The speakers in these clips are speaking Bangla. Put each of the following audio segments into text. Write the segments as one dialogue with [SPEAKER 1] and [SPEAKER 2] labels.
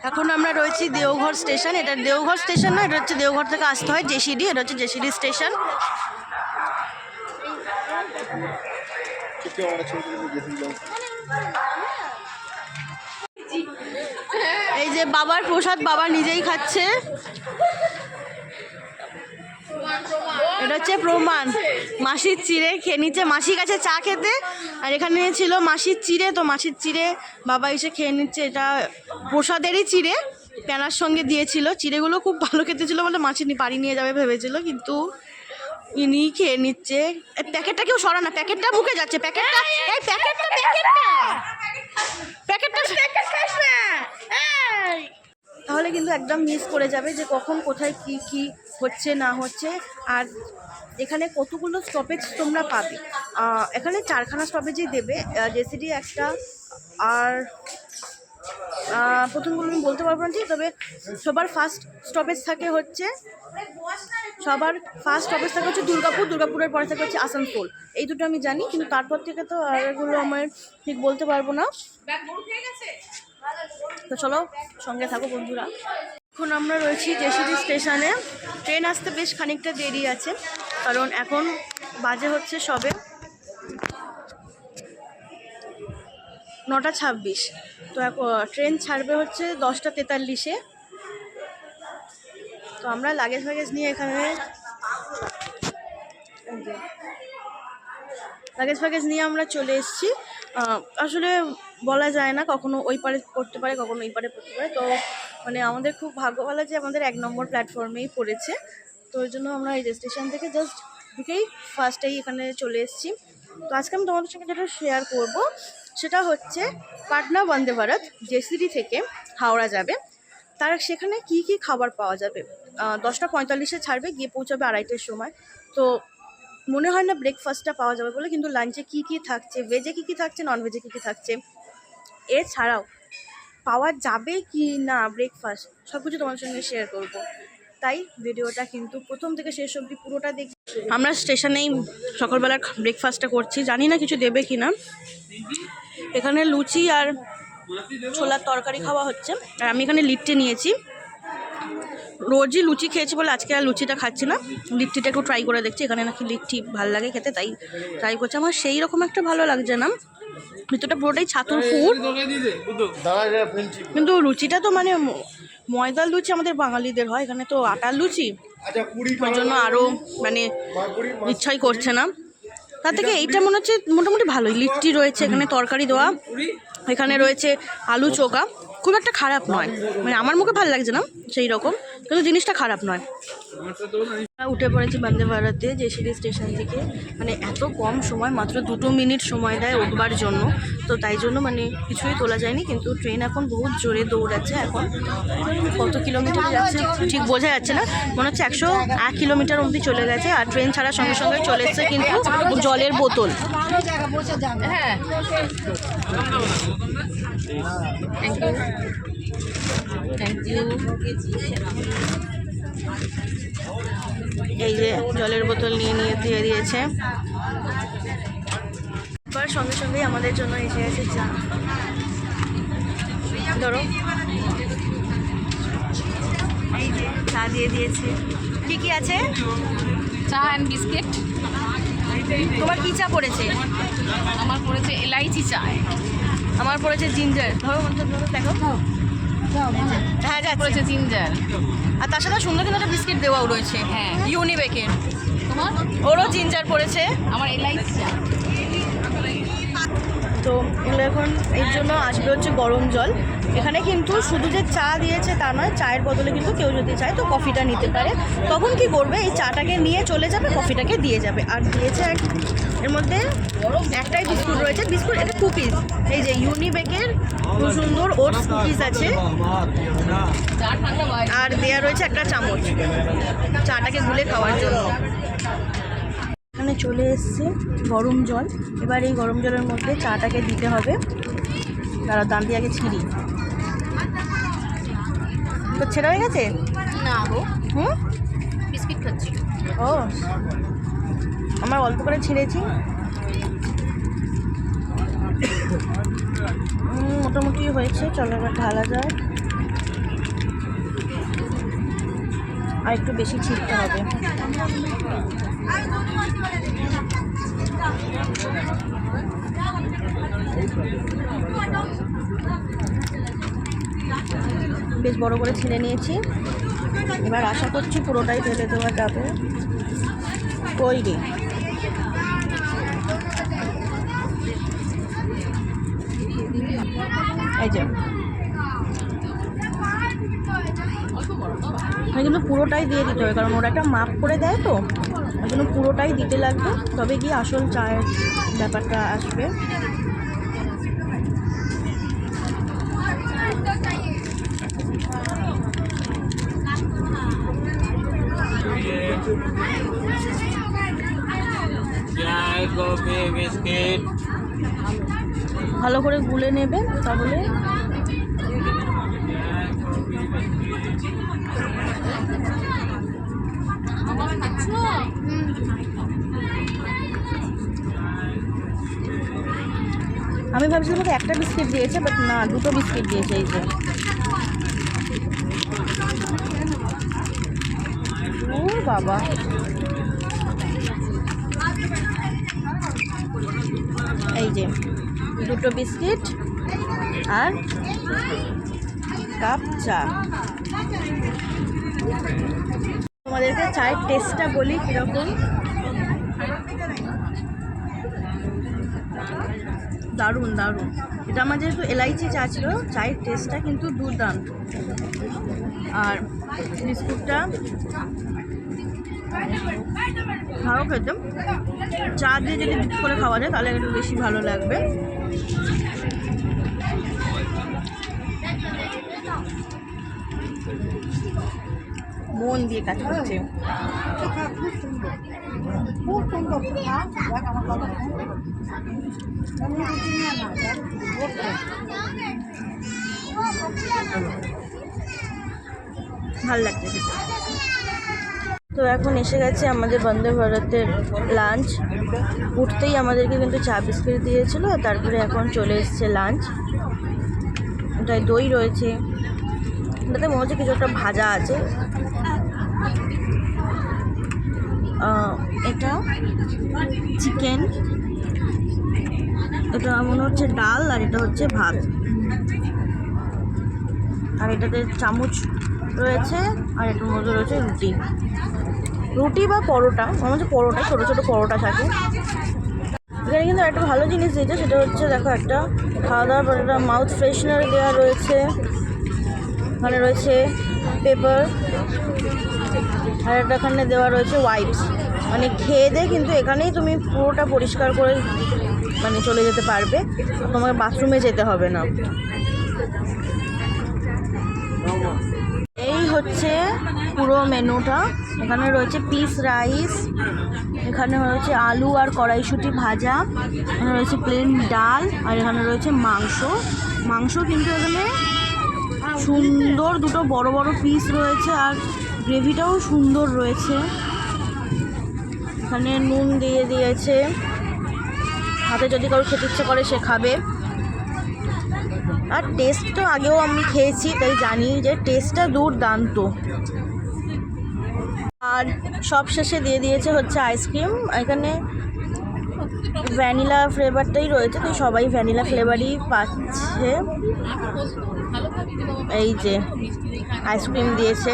[SPEAKER 1] এখন আমরা রয়েছি দেওঘর স্টেশন। এটা দেওঘর স্টেশন না, এটা হচ্ছে দেওঘর থেকে আসতে হয় জেসিডি। এটা হচ্ছে জেসিডি স্টেশন। এই যে বাবার প্রসাদ, বাবা নিজেই খাচ্ছে। এটা হচ্ছে প্রমাণ। মাসির চিড়ে খেয়ে নিচ্ছে, মাসি গেছে চা খেতে, আর এখানে ছিল মাসির চিড়ে, তো মাসির চিড়ে বাবা এসে খেয়ে নিচ্ছে। এটা প্রসাদেরই চিড়ে, প্যানার সঙ্গে দিয়েছিল। চিড়েগুলো খুব ভালো খেতে ছিল বলে মাসি বাড়ি নিয়ে যাবে ভেবেছিল, কিন্তু ইনি খেয়ে নিচ্ছে। প্যাকেটটা কেউ সরা না, প্যাকেটটা মুখে যাচ্ছে। প্যাকেটটা এই প্যাকেটটা তাহলে কিন্তু একদম মিস করে যাবে যে কখন কোথায় কি কি হচ্ছে না হচ্ছে। আর এখানে কতগুলো স্টপেজ তোমরা পাবে। এখানে 4খানা স্টপেজই দেবে, জেসিডি একটা, আর প্রথমগুলো আমি বলতে পারবো না ঠিক, তবে সবার ফার্স্ট স্টপেজ থাকে হচ্ছে দুর্গাপুর। দুর্গাপুরের পরে থাকে হচ্ছে আসানসোল। এই দুটো আমি জানি, কিন্তু তারপর থেকে তো আর এগুলো আমার ঠিক বলতে পারবো না। তো চলো সঙ্গে থাকো বন্ধুরা। এখন আমরা রয়েছি জেসিডি স্টেশনে। ট্রেন আসতে বেশ খানিকটা দেরি আছে, কারণ এখন বাজে হচ্ছে সবে 9:26। তো ট্রেন ছাড়বে হচ্ছে 10:43-এ। তো আমরা লাগেজ ফ্যাগেজ নিয়ে এখানে আমরা চলে এসেছি। আসলে বলা যায় না, কখনো ওই পারে পড়তে পারে, কখনো ওই পারে পড়তে পারে। তো মানে আমাদের খুব ভাগ্য ভালো যে আমাদের 1 নম্বর প্ল্যাটফর্মেই পড়েছে। তো ওই জন্য আমরা এই স্টেশন থেকে জাস্ট ঢুকেই ফার্স্টেই এখানে চলে এসেছি। তো আজকে আমি তোমাদের সঙ্গে যেটা শেয়ার করব সেটা হচ্ছে পাটনা বন্দে ভারত জেসিডি থেকে হাওড়া যাবে, তার সেখানে কি কি খাবার পাওয়া যাবে। 10:45-এ ছাড়বে, গিয়ে পৌঁছাবে 2:30-এর সময়। তো মনে হয় না ব্রেকফাস্টটা পাওয়া যাবে বলে, কিন্তু লাঞ্চে কী কী থাকছে, ভেজে কী কী থাকছে, নন ভেজে কী কী থাকছে, এছাড়াও পাওয়া যাবে কি না ব্রেকফাস্ট, সব কিছু তোমার সঙ্গে শেয়ার করব। তাই ভিডিওটা কিন্তু প্রথম থেকে শেষ অবধি পুরোটা দেখি। আমরা স্টেশনেই সকালবেলার ব্রেকফাস্টটা করছি, জানি না কিছু দেবে কি না। এখানে লুচি আর ছোলার তরকারি খাওয়া হচ্ছে, আর আমি এখানে লিট্টি নিয়েছি। রোজই লুচি খেয়েছি বলে আজকে আর লুচিটা খাচ্ছি না, লিট্টিটা একটু ট্রাই করে দেখছি। এখানে নাকি লিট্টি ভালো লাগে খেতে, তাই ট্রাই করছি। আমার সেই রকম একটা ভালো লাগছে না, ভিতরটা পুরোটাই ছাতুর পুর, কিন্তু লুচিটা তো মানে ময়দার লুচি আমাদের বাঙালিদের হয়, এখানে তো আটার লুচি, ওই জন্য আরও মানে ইচ্ছাই করছে না। তার থেকে এইটা মনে হচ্ছে মোটামুটি ভালোই। লিট্টি রয়েছে, এখানে তরকারি দেওয়া, এখানে রয়েছে আলু চোখা, খুব একটা খারাপ নয়, মানে আমার মুখে ভালো লাগছে না সেই রকম, কিন্তু জিনিসটা খারাপ নয়। উঠে পড়েছি বন্দে ভারতে জেসিডি স্টেশন থেকে। মানে এত কম সময়, মাত্র 2 মিনিট সময় দেয় উঠবার জন্য, তো তাই জন্য মানে কিছুই তোলা যায়নি। কিন্তু ট্রেন এখন বহুত জোরে দৌড়াচ্ছে। এখন কত কিলোমিটার যাচ্ছে ঠিক বোঝা যাচ্ছে না, মনে হচ্ছে 101 কিলোমিটার অবধি চলে গেছে। আর ট্রেন ছাড়ার সঙ্গে সঙ্গে চলে এসছে কিন্তু জলের বোতল। হ্যাঁ, থ্যাংক ইউ। এই যে জলের বোতল নিয়ে দিয়ে দিয়েছে। এবার সঙ্গে সঙ্গেই আমাদের জন্য এসে গেছে চা। ধরো, এই যে চা দিয়ে দিয়েছে। কি কি আছে?
[SPEAKER 2] চা অ্যান্ড বিস্কিট।
[SPEAKER 1] তোমার কি চা পড়েছে?
[SPEAKER 2] আমার পড়েছে এলাইচি চা।
[SPEAKER 1] আমার পড়েছে জিঞ্জার। ধরো ধরো, দেখো। হ্যাঁ, যা
[SPEAKER 2] পড়েছে জিঞ্জার।
[SPEAKER 1] আর তার সাথে সুন্দর কিন্তু একটা বিস্কিট দেওয়াও রয়েছে।
[SPEAKER 2] হ্যাঁ,
[SPEAKER 1] ইউনিবেকের।
[SPEAKER 2] তোমার?
[SPEAKER 1] ওরও জিঞ্জার পড়েছে।
[SPEAKER 2] আমার এলাইচি চা।
[SPEAKER 1] তো এগুলো এখন এর জন্য আসবে হচ্ছে গরম জল। এখানে কিন্তু শুধু যে চা দিয়েছে তা নয়, চায়ের বদলে কিন্তু কেউ যদি চায় তো কফিটা নিতে পারে। তখন কি করবে, এই চাটাকে নিয়ে চলে যাবে, কফিটাকে দিয়ে যাবে। আর দিয়েছে এর মধ্যে একটাই বিস্কুট রয়েছে, বিস্কুট এটা কুকিজ। এই যে ইউনিবেকের খুব সুন্দর ওটস কুকিজ আছে, আর দেয়া রয়েছে একটা চামচ চাটাকে গুলে খাওয়ার জন্য। এখানে চলে এসছে গরম জল। এবার এই গরম জলের মধ্যে চাটাকে দিতে হবে। তারা দাম দিয়ে আগে ছিঁড়ি। তো ছেড়ে হয়ে গেছে
[SPEAKER 2] না গো,
[SPEAKER 1] হুম,
[SPEAKER 2] বিস্কিট খাচ্ছি।
[SPEAKER 1] ও, আমার অল্প করে ছিঁড়েছি। মোটামুটি হয়েছে, চলো এবার ঢালা যায়। আর একটু বেশি ছিটতে হবে। বেশ বড় করে ছেড়ে নিয়েছি। এবার আশা করছি পুরোটাই ঢেলে দেওয়া যাবে। তৈরি। এই যে কিন্তু পুরোটাই দিয়ে দিতে হবে, কারণ ওরা একটা মাপ করে দেয়, তো ওই জন্য পুরোটাই দিতে লাগবে, তবে গিয়ে আসল চায়ের ব্যাপারটা আসবে। ভালো করে গুলে নেবে, তাহলে আমি ভাবছিলাম আমাকে একটা বিস্কিট দিয়েছে, বাট না, দুটো বিস্কিট দিয়েছে। এই যে ও বাবা, এই যে দুটো বিস্কিট আর কাপ চা। তোমাদেরকে চায়ের টেস্টটা বলি কীরকম। দারুণ দারুণ। এটা আমার যেহেতু এলাইচি চা ছিল, চায়ের টেস্টটা কিন্তু দুর্দান্ত। আর বিস্কুটটা ভালো খেতে, চা দিয়ে যদি মিক্স করে খাওয়া যায় তাহলে একটু বেশি ভালো লাগবে। মন দিয়ে কাজ করছে। ভাল লাগছে খেতে। তো এখন এসে গেছে আমাদের বন্দে ভারতের লাঞ্চ। উঠতেই আমাদেরকে কিন্তু চা বিস্কিট দিয়েছিল, তারপরে এখন চলে এসছে লাঞ্চ। ওটায় দই রয়েছে, ওটাতে মনে হচ্ছে কিছু একটা ভাজা আছে। এটা চিকেন, এটা মনে হচ্ছে ডাল, আর এটা হচ্ছে ভাত। আর এটাতে চামচ রয়েছে, আর এটার মধ্যে রয়েছে রুটি। রুটি বা পরোটা, মনে হচ্ছে পরোটা, ছোটো ছোটো পরোটা থাকে। এখানে কিন্তু একটা ভালো জিনিস দিয়েছে, সেটা হচ্ছে দেখো, একটা খাওয়া দাওয়ার পর একটা মাউথ ফ্রেশনার দেওয়া রয়েছে। এখানে রয়েছে পেপার, আর একটা এখানে দেওয়া রয়েছে ওয়াইপস। মানে খেয়ে দিয়ে কিন্তু এখানেই তুমি পুরোটা পরিষ্কার করে মানে চলে যেতে পারবে, তোমাকে বাথরুমে যেতে হবে না। এই হচ্ছে পুরো মেনুটা। এখানে রয়েছে পিস রাইস, এখানে রয়েছে আলু আর কড়াইশুঁটি ভাজা, এখানে রয়েছে প্লেন ডাল, আর এখানে রয়েছে মাংস। মাংস কিন্তু এখানে সুন্দর দুটো বড় বড় পিস রয়েছে, আর গ্রেভিটাও সুন্দর রয়েছে। এখানে নুন দিয়ে দিয়েছে, হাতে যদি কারো খেতে ইচ্ছে করে সে খাবে। আর টেস্ট তো আগেও আমি খেয়েছি, তাই জানি যে টেস্টটা দুর্দান্ত। আর সব শেষে দিয়ে দিয়েছে হচ্ছে আইসক্রিম। এখানে ভ্যানিলা ফ্লেভারটাই রয়েছে, তো সবাই ভ্যানিলা ফ্লেভারই পাচ্ছে। এই যে আইসক্রিম দিয়েছে।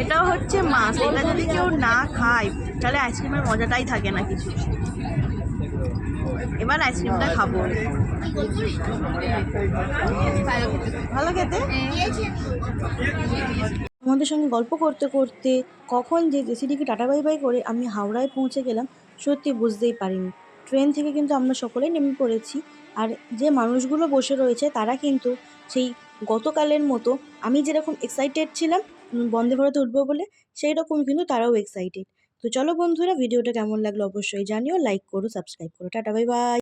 [SPEAKER 1] এটাও হচ্ছে মাছ, এটা যদি কেউ না খায় তাহলে আইসক্রিমের মজাটাই থাকে না কিছু। এবার আইসক্রিমটা খাবো। ভালো খেতে। আমাদের সঙ্গে গল্প করতে করতে কখন যে জেসিডিকে টাটা বাই বাই করে আমি হাওড়ায় পৌঁছে গেলাম সত্যি বুঝতেই পারিনি। ট্রেন থেকে কিন্তু আমরা সকলেই নেমে পড়েছি, আর যে মানুষগুলো বসে রয়েছে তারা কিন্তু সেই গতকালের মতো আমি যেরকম এক্সাইটেড ছিলাম বন্দে ভারতে উঠবো বলে, সেই রকম কিন্তু তারাও এক্সাইটেড। তো চলো বন্ধুরা, ভিডিওটা কেমন লাগলো অবশ্যই জানিও, লাইক করো, সাবস্ক্রাইব করো। Tata bye bye.